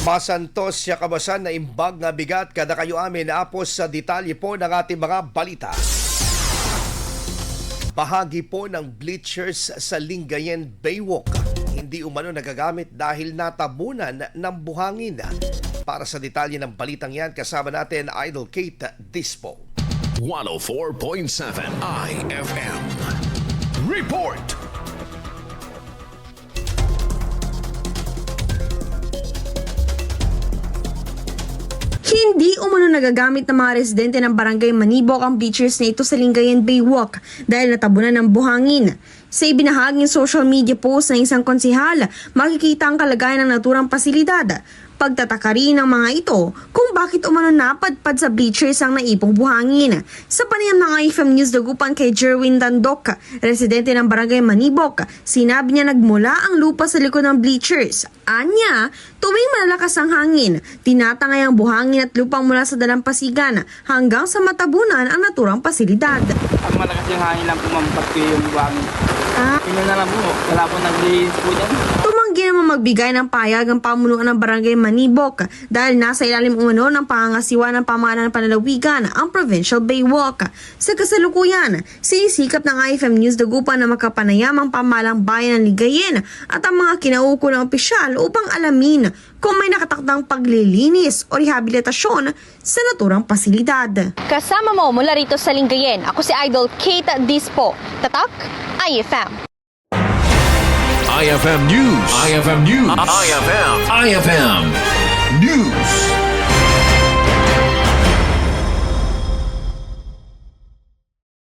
Masantos siya kabasan na imbag nga bigat kada kayo amin apos sa detalye po ng ating mga balita. Bahagi po ng bleachers sa Lingayen Baywalk hindi umano nagagamit dahil natabunan ng buhangin. Para sa detalye ng balitang yan, kasama natin Idol Kate Dispo. 104.7 IFM Report. Hindi umano nagagamit ng mga residente ng Barangay Manibok ang bleachers na ito sa Lingayen Baywalk dahil natabunan ng buhangin. Sa ibinahaging social media post ng isang konsehal, makikita ang kalagayan ng naturang pasilidad. Pagtataka rin ng mga ito kung bakit umano napadpad sa bleachers ang naipong buhangin. Sa panayam ng IFM News Dagupan kay Jerwin Dandok, residente ng Barangay Manibok, sinabi niya nagmula ang lupa sa likod ng bleachers. Anya, tuwing malalakas ang hangin, tinatangay ang buhangin at lupang mula sa dalampasigan hanggang sa matabunan ang naturang pasilidad. Pag malakas yung hangin lang pumampat ko yung buhangin. Tingnan na lang po, wala po naglilinis po dyan. Tumanggi naman magbigay ng payag ang pamunuan ng Barangay Manibok dahil nasa ilalim umano ng pangangasiwa ng pamahalaan ng panlalawigan ang Provincial Baywalk. Sa kasalukuyan, sinisikap ng IFM News Dagupan na makapanayam ang pamahalang bayan ng Lingayen at ang mga kinaukulang opisyal upang alamin kung may nakatakdang paglilinis o rehabilitasyon sa naturang pasilidad. Kasama mo mula rito sa Lingayen, ako si Idol Kate Dispo. Tatak, IFM. IFM News. IFM News. IFM News.